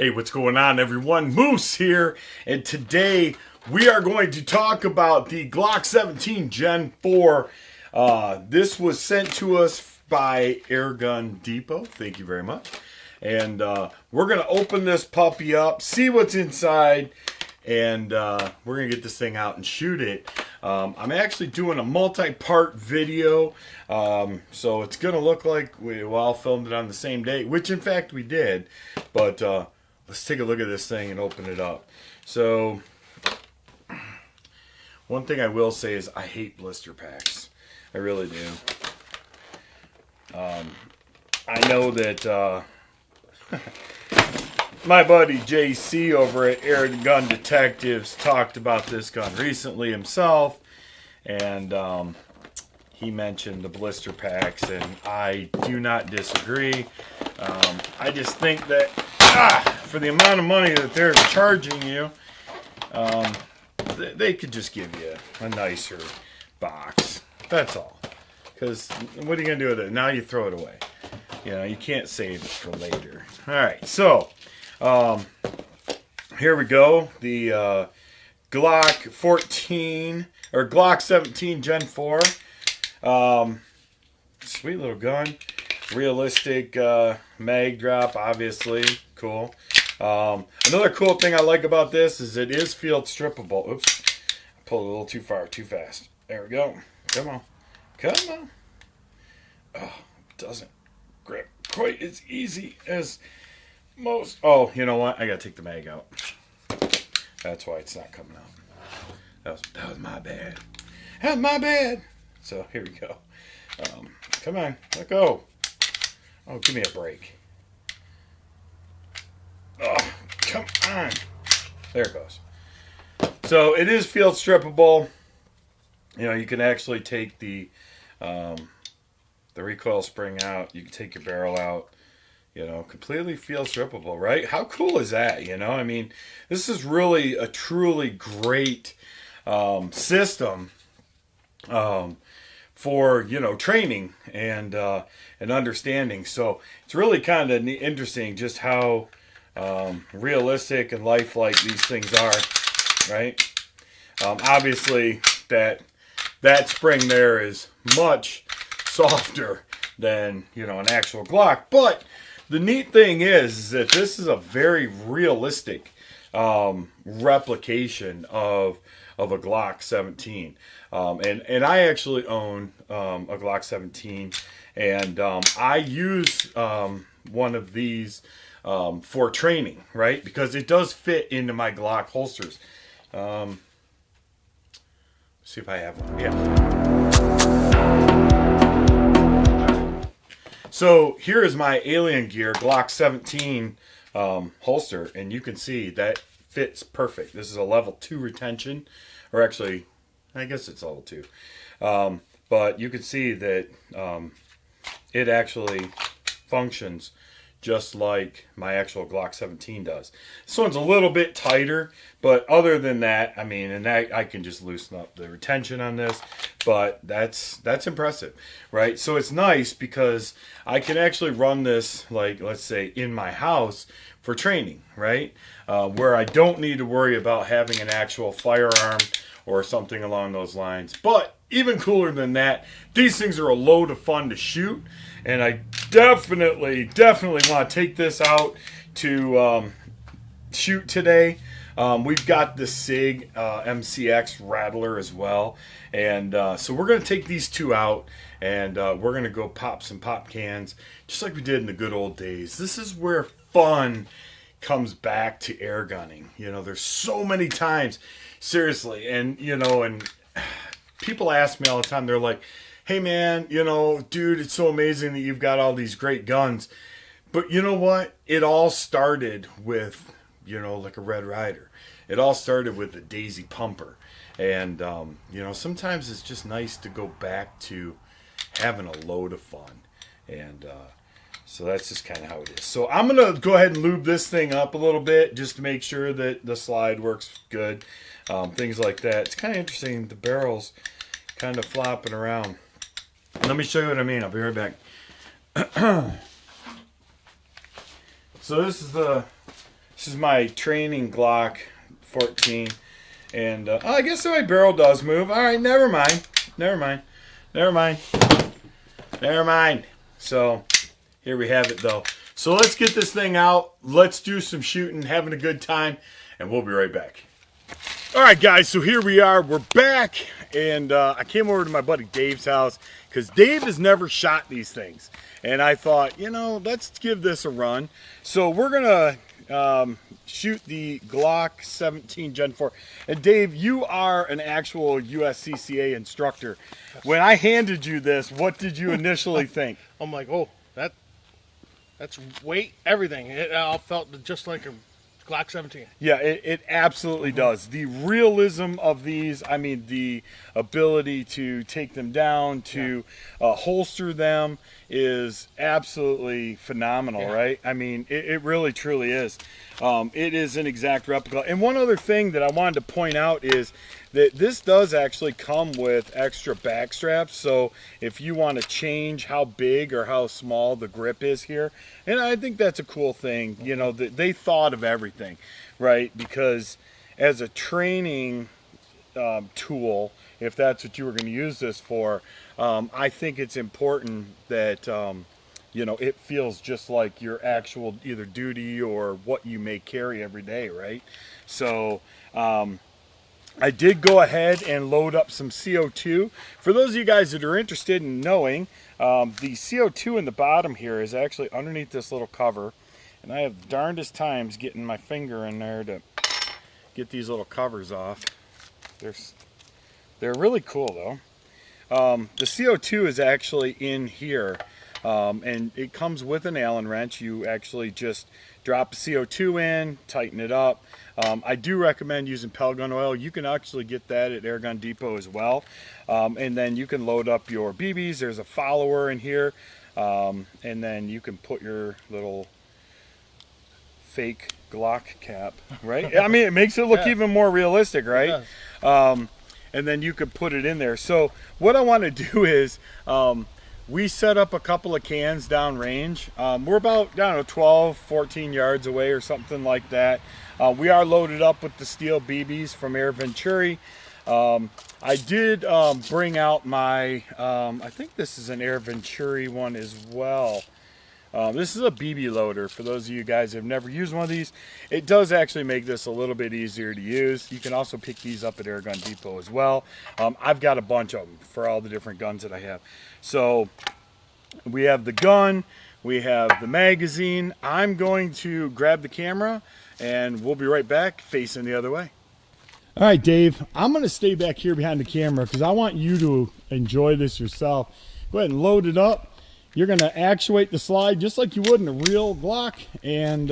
Hey, what's going on, everyone? Moose here, and today we are going to talk about the Glock 17 Gen 4. This was sent to us by Airgun Depot. Thank you very much. And we're going to open this puppy up, see what's inside, and we're going to get this thing out and shoot it. I'm actually doing a multi-part video, so it's going to look like we all filmed it on the same day, which in fact we did. But let's take a look at this thing and open it up. So one thing I will say is I hate blister packs. I really do. I know that my buddy JC over at Air Gun Detectives talked about this gun recently himself, and he mentioned the blister packs, and I do not disagree. I just think that for the amount of money that they're charging you, they could just give you a nicer box. That's all. Because what are you going to do with it? Now you throw it away. You know, you can't save it for later. All right, so here we go. The Glock 14 or Glock 17 Gen 4. Sweet little gun. Realistic mag drop, obviously. Cool. Another cool thing I like about this is it is field strippable. Oops. I pulled a little too far, too fast. There we go. Come on. Come on. Oh, it doesn't grip quite as easy as most. Oh, you know what? I gotta take the mag out. That's why it's not coming out. That was my bad. That was my bad. So here we go. Come on, let go. Oh, give me a break. Oh, come on. There it goes. So it is field strippable. You know, you can actually take the recoil spring out. You can take your barrel out. You know, completely field strippable, right? How cool is that? You know, I mean, this is really a truly great system for, you know, training and understanding. So it's really kind of interesting just how realistic and lifelike these things are, right? Obviously, that spring there is much softer than, you know, an actual Glock. But the neat thing is that this is a very realistic replication of a Glock 17. And I actually own a Glock 17, and I use one of these for training, right? Because it does fit into my Glock holsters. See if I have one. Yeah. So here is my Alien Gear Glock 17 holster, and you can see that fits perfect. This is a level 2 retention, or actually, I guess it's level 2. But you can see that it actually functions just like my actual Glock 17 does. This one's a little bit tighter, but other than that, I mean, and that I can just loosen up the retention on this, but that's impressive, right? So it's nice because I can actually run this, like, let's say, in my house for training, right? Where I don't need to worry about having an actual firearm or something along those lines. But even cooler than that, these things are a load of fun to shoot, and I definitely want to take this out to shoot today. We've got the SIG MCX Rattler as well, and so we're going to take these two out, and we're going to go pop some pop cans, just like we did in the good old days. This is where fun comes back to air gunning. You know, there's so many times, seriously, and you know, and people ask me all the time, they're like, hey man, you know, dude, it's so amazing that you've got all these great guns. But you know what? It all started with, you know, like a Red Ryder. It all started with the Daisy Pumper. And, you know, sometimes it's just nice to go back to having a load of fun. And so that's just kind of how it is. So I'm going to go ahead and lube this thing up a little bit just to make sure that the slide works good. Things like that. It's kind of interesting. The barrel's kind of flopping around. Let me show you what I mean. I'll be right back. So this is the This is my training Glock 14. And I guess my barrel does move. All right, never mind. So here we have it, though. So let's get this thing out. Let's do some shooting, having a good time, and we'll be right back. All right, guys, so here we are. We're back, and I came over to my buddy Dave's house because Dave has never shot these things. And I thought, you know, let's give this a run. So we're going to shoot the Glock 17 Gen 4. And Dave, you are an actual USCCA instructor. When I handed you this, what did you initially think? I'm like, oh, that's weight, everything. It all felt just like a Glock 17. Yeah, it absolutely does. The realism of these, I mean, the ability to take them down, to holster them is absolutely phenomenal, right? I mean, it really, truly is. It is an exact replica. And one other thing that I wanted to point out is that this does actually come with extra back straps. So if you want to change how big or how small the grip is here, and I think that's a cool thing, you know, that they thought of everything, right? Because as a training tool, if that's what you were going to use this for, I think it's important that you know, it feels just like your actual either duty or what you may carry every day, right? So I did go ahead and load up some CO2. For those of you guys that are interested in knowing, the CO2 in the bottom here is actually underneath this little cover, and I have the darndest times getting my finger in there to get these little covers off. They're really cool though. The CO2 is actually in here. And it comes with an Allen wrench. You actually just drop CO2 in, tighten it up. I do recommend using pellet gun oil. You can actually get that at Air Gun Depot as well. And then you can load up your BBs. There's a follower in here. And then you can put your little fake Glock cap, right? I mean, it makes it look even more realistic, right? And then you could put it in there. So what I want to do is we set up a couple of cans downrange. We're about, I don't know, 12, 14 yards away or something like that. We are loaded up with the steel BBs from Air Venturi. I did bring out my, I think this is an Air Venturi one as well. This is a BB loader. For those of you guys who have never used one of these, it does actually make this a little bit easier to use. You can also pick these up at Air Gun Depot as well. I've got a bunch of them for all the different guns that I have. So we have the gun, we have the magazine. I'm going to grab the camera and we'll be right back facing the other way. All right, Dave, I'm going to stay back here behind the camera because I want you to enjoy this yourself. Go ahead and load it up. You're going to actuate the slide just like you would in a real Glock and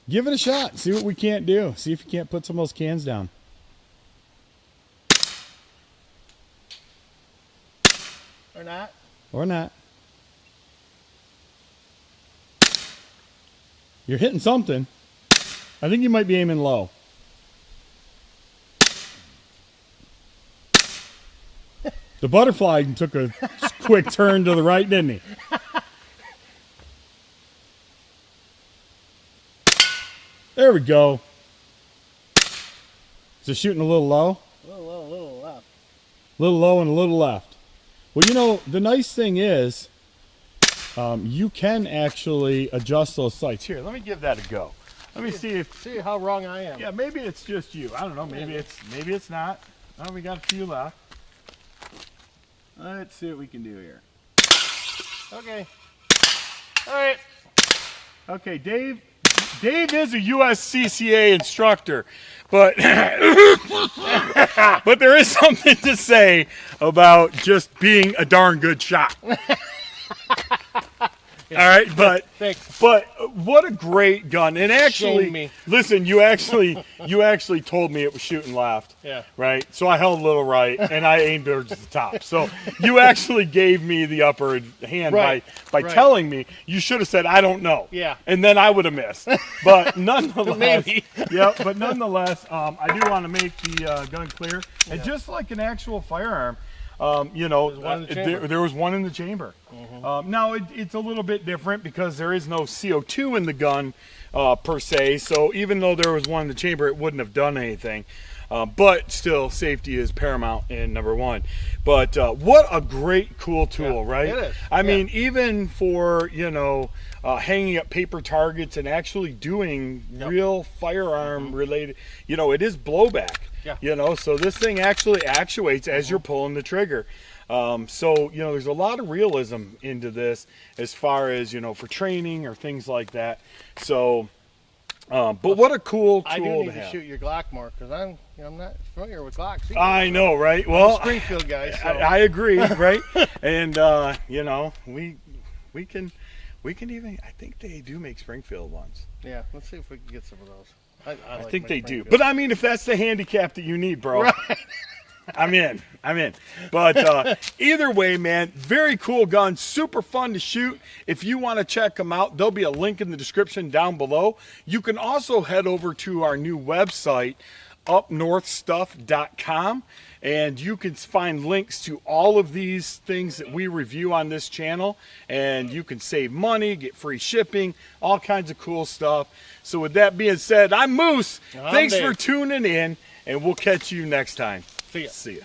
give it a shot. See what we can't do. See if you can't put some of those cans down. Or not. Or not. You're hitting something. I think you might be aiming low. The butterfly took a quick turn to the right, didn't he? There we go. Is it shooting a little low? A little left. A little low and a little left. Well, you know, the nice thing is you can actually adjust those sights. Here, let me give that a go. Let me see how wrong I am. Yeah, maybe it's just you. I don't know. Maybe it's not. Oh, we got a few left. Let's see what we can do here. Okay. All right. Okay, Dave is a USCCA instructor, but but there is something to say about just being a darn good shot. All right, but what a great gun! And actually, listen, you actually told me it was shooting left. Yeah. Right. So I held a little right, and I aimed towards the top. So you actually gave me the upper hand by telling me. You should have said I don't know. Yeah. And then I would have missed. But nonetheless, maybe. Yeah. But nonetheless, I do want to make the gun clear, and just like an actual firearm. You know, there was one in the chamber. Now it's a little bit different because there is no CO2 in the gun, per se. So even though there was one in the chamber, it wouldn't have done anything. But still, safety is paramount and number one. But what a great, cool tool, right? It is. I mean, even for, you know, hanging up paper targets and actually doing real firearm related, you know, it is blowback. Yeah. You know, so this thing actually actuates as you're pulling the trigger. So, you know, there's a lot of realism into this as far as, you know, for training or things like that. So, but what a cool tool I do to need to have. shoot your Glock more because I'm not familiar with Glocks either. I know, right? Well, Springfield guy. So. I agree, right? And you know, we can even. I think they do make Springfield ones. Yeah, let's see if we can get some of those. I I like think my they do. Springfield. But I mean, if that's the handicap that you need, bro, Right. I'm in. But either way, man, very cool gun, super fun to shoot. If you want to check them out, there'll be a link in the description down below. You can also head over to our new website, upnorthstuff.com, and you can find links to all of these things that we review on this channel, and you can save money, get free shipping, all kinds of cool stuff. So with that being said, I'm Moose. I'm Thanks Dave. for tuning in, and we'll catch you next time. See ya. See ya.